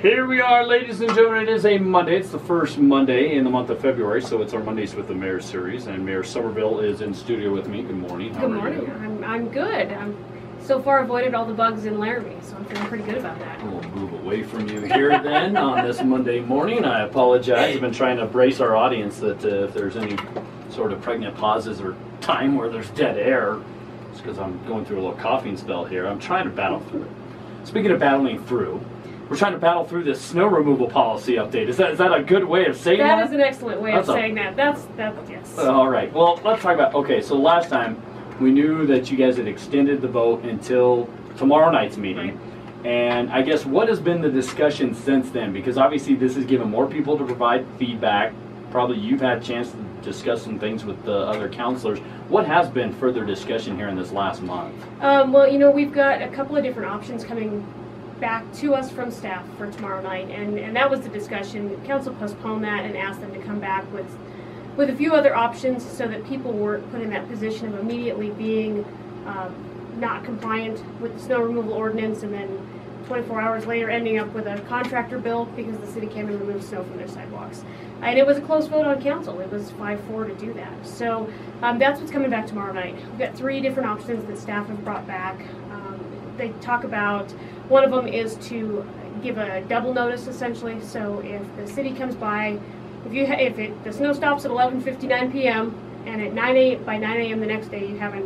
Here we are, ladies and gentlemen. It is a Monday. It's the first Monday in the month of February, so it's our Mondays with the Mayor series, and Mayor Summerville is in studio with me. Good morning. Good morning. I'm good. I'm so far avoided all the bugs in Laramie, so I'm feeling pretty good about that. We'll move away from you here then on this Monday morning. I apologize. I've been trying to brace our audience that if there's any sort of pregnant pauses or time where there's dead air, it's because I'm going through a little coughing spell here. I'm trying to battle through it. Speaking of battling through, we're trying to battle through this snow removal policy update. Is that a good way of saying that? That is an excellent way of saying that. That's yes. All right. Well, let's talk about, okay, so last time we knew that you guys had extended the vote until tomorrow night's meeting. Right. And I guess what has been the discussion since then? Because obviously this has given more people to provide feedback. Probably you've had a chance to discuss some things with the other counselors. What has been further discussion here in this last month? Well, you know, we've got a couple of different options coming back to us from staff for tomorrow night, and that was the discussion. Council postponed that and asked them to come back with a few other options so that people weren't put in that position of immediately being not compliant with the snow removal ordinance and then 24 hours later ending up with a contractor bill because the city came and removed snow from their sidewalks. And it was a close vote on council. It was 5-4 to do that. So that's what's coming back tomorrow night. We've got 3 different options that staff have brought back. They talk about, one of them is to give a double notice essentially. So if the city comes by, if the snow stops at 11:59 p.m. and at by 9 a.m. the next day you haven't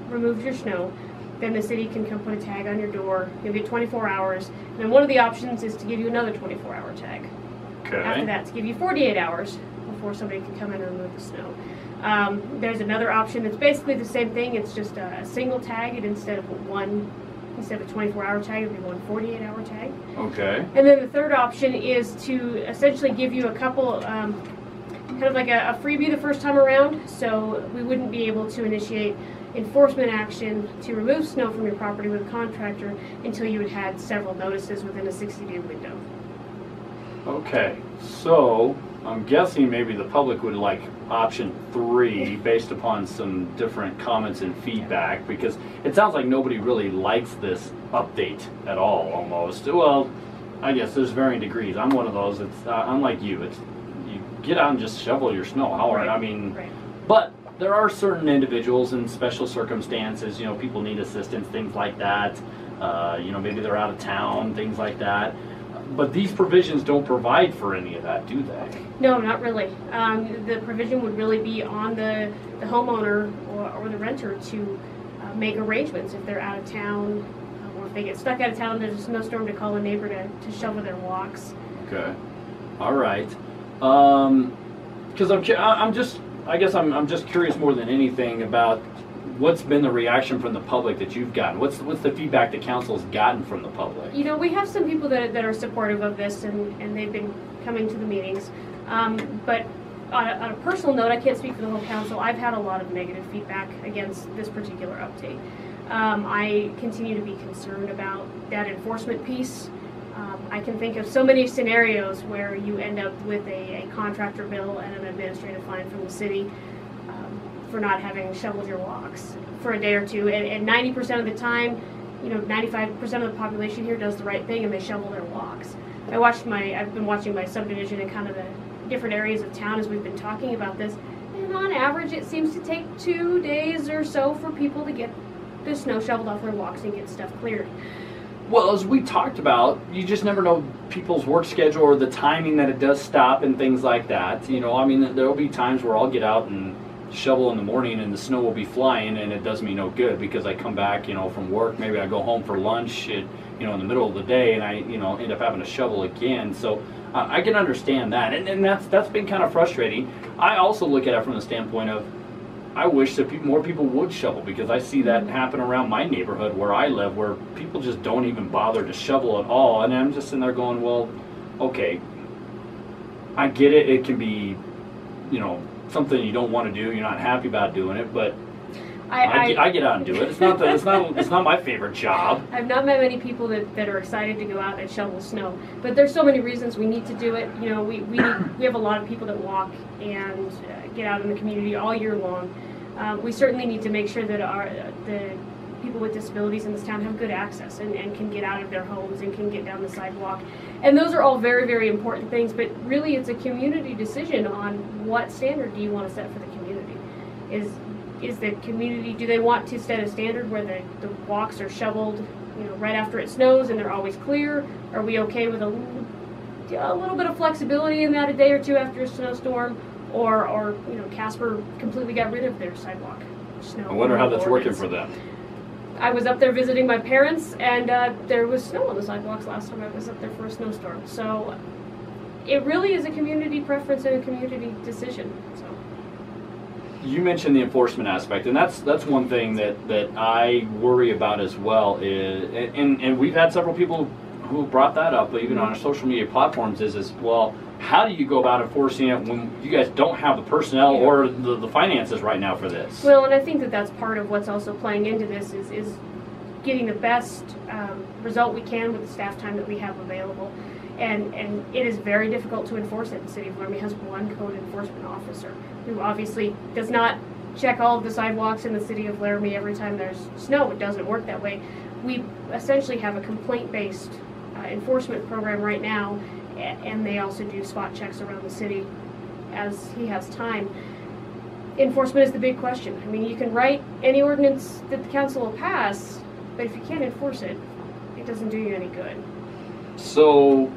removed your snow, then the city can come put a tag on your door. You'll get 24 hours. And then one of the options is to give you another 24-hour tag. Okay. After that, to give you 48 hours before somebody can come in and remove the snow. There's another option. It's basically the same thing. It's just a single tag, and instead of a 24-hour tag, it'll be one 48-hour tag. Okay. And then the third option is to essentially give you a couple, kind of like a freebie the first time around. So we wouldn't be able to initiate enforcement action to remove snow from your property with a contractor until you had had several notices within a 60-day window. Okay, so I'm guessing maybe the public would like option 3 based upon some different comments and feedback, because it sounds like nobody really likes this update at all almost. Well, I guess there's varying degrees. I'm one of those. It's unlike you. It's you get out and just shovel your snow. How right. I mean, right. But there are certain individuals in special circumstances, you know, people need assistance, things like that. You know, maybe they're out of town, things like that. But these provisions don't provide for any of that, do they? No, not really. The provision would really be on the homeowner or the renter to make arrangements if they're out of town, or if they get stuck out of town, there's a snowstorm, to call a neighbor to shovel their walks. Okay. All right. Because I'm just curious more than anything about what's been the reaction from the public that you've gotten? What's the feedback that council's gotten from the public? You know, we have some people that are supportive of this, and they've been coming to the meetings. But on a personal note, I can't speak for the whole council. I've had a lot of negative feedback against this particular update. I continue to be concerned about that enforcement piece. I can think of so many scenarios where you end up with a contractor bill and an administrative fine from the city for not having shoveled your walks for a day or two, and 90% of the time, you know, 95% of the population here does the right thing and they shovel their walks. I've been watching my subdivision and kind of the different areas of town as we've been talking about this, and on average it seems to take 2 days or so for people to get the snow shoveled off their walks and get stuff cleared. Well, as we talked about, you just never know people's work schedule or the timing that it does stop and things like that. You know, I mean, there will be times where I'll get out and shovel in the morning and the snow will be flying and it does me no good because I come back, you know, from work, maybe I go home for lunch, you know, in the middle of the day, and I, you know, end up having to shovel again. So I can understand that, and that's been kind of frustrating. I also look at it from the standpoint of I wish that more people would shovel, because I see that happen around my neighborhood where I live, where people just don't even bother to shovel at all, and I'm just sitting there going, well, okay, I get it, it can be, you know, something you don't want to do, you're not happy about doing it, but I get out and do it. It's not my favorite job. I've not met many people that are excited to go out and shovel snow, but there's so many reasons we need to do it. You know, we have a lot of people that walk and get out in the community all year long. We certainly need to make sure that the people with disabilities in this town have good access and can get out of their homes and can get down the sidewalk. And those are all very, very important things, but really it's a community decision on what standard do you want to set for the community. Is the community, do they want to set a standard where the walks are shoveled, right after it snows and they're always clear? Are we okay with a little bit of flexibility in that a day or two after a snowstorm? Or Casper completely got rid of their sidewalk snow. I wonder how that's working for them. I was up there visiting my parents, and there was snow on the sidewalks last time I was up there for a snowstorm. So it really is a community preference and a community decision. So. You mentioned the enforcement aspect, and that's one thing that I worry about as well. And we've had several people who brought that up, even on our social media platforms, is well, how do you go about enforcing it when you guys don't have the personnel or the finances right now for this? Well, and I think that's part of what's also playing into this is getting the best result we can with the staff time that we have available. And it is very difficult to enforce it. The city of Laramie has one code enforcement officer who obviously does not check all of the sidewalks in the city of Laramie every time there's snow. It doesn't work that way. We essentially have a complaint-based enforcement program right now, and they also do spot checks around the city as he has time. Enforcement is the big question. I mean, you can write any ordinance that the council will pass, but if you can't enforce it, it doesn't do you any good. So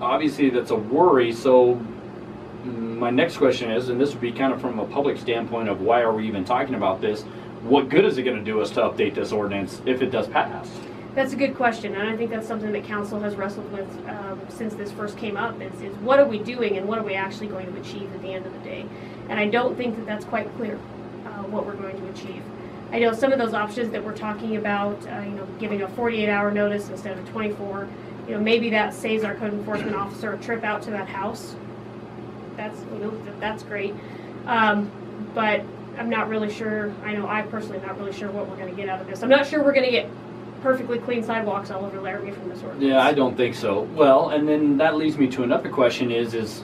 obviously that's a worry. So my next question is, and this would be kind of from a public standpoint of why are we even talking about this, what good is it going to do us to update this ordinance if it does pass? That's a good question, and I think that's something that council has wrestled with since this first came up, is what are we doing and what are we actually going to achieve at the end of the day? And I don't think that that's quite clear what we're going to achieve. I know some of those options that we're talking about, giving a 48-hour notice instead of 24, maybe that saves our code enforcement officer a trip out to that house. That's great. But I'm not really sure, I personally am not really sure what we're going to get out of this. I'm not sure we're going to get perfectly clean sidewalks all over Laramie from this ordinance. Yeah, I don't think so. Well, and then that leads me to another question is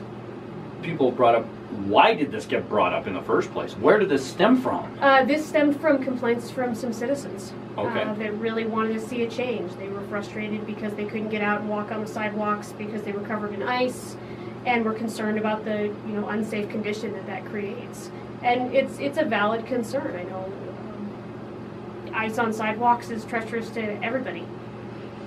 people brought up, why did this get brought up in the first place? Where did this stem from? This stemmed from complaints from some citizens that really wanted to see a change. They were frustrated because they couldn't get out and walk on the sidewalks because they were covered in ice, and were concerned about the unsafe condition that creates. And it's a valid concern. I know ice on sidewalks is treacherous to everybody.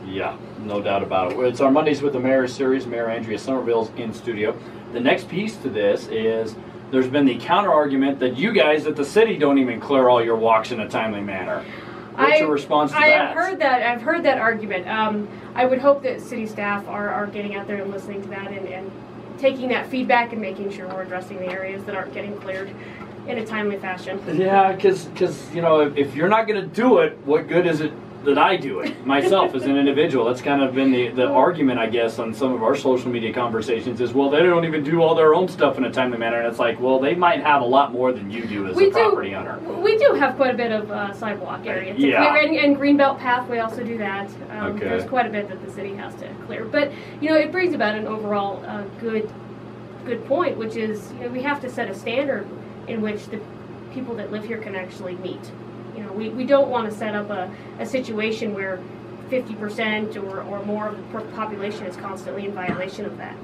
Yeah, no doubt about it. It's our Mondays with the Mayor series. Mayor Andrea Summerville's in studio. The next piece to this is there's been the counter argument that you guys at the city don't even clear all your walks in a timely manner. What's your response to that? I've heard that argument. I would hope that city staff are getting out there and listening to that and taking that feedback and making sure we're addressing the areas that aren't getting cleared in a timely fashion. Yeah, because if you're not going to do it, what good is it that I do it myself as an individual? That's kind of been the argument, I guess, on some of our social media conversations is, well, they don't even do all their own stuff in a timely manner. And it's like, well, they might have a lot more than you do as a property owner. We do have quite a bit of sidewalk area to clear, and greenbelt path, we also do that. There's quite a bit that the city has to clear. But, it brings about an overall good point, which is, we have to set a standard in which the people that live here can actually meet. We don't want to set up a situation where 50% or more of the population is constantly in violation of that.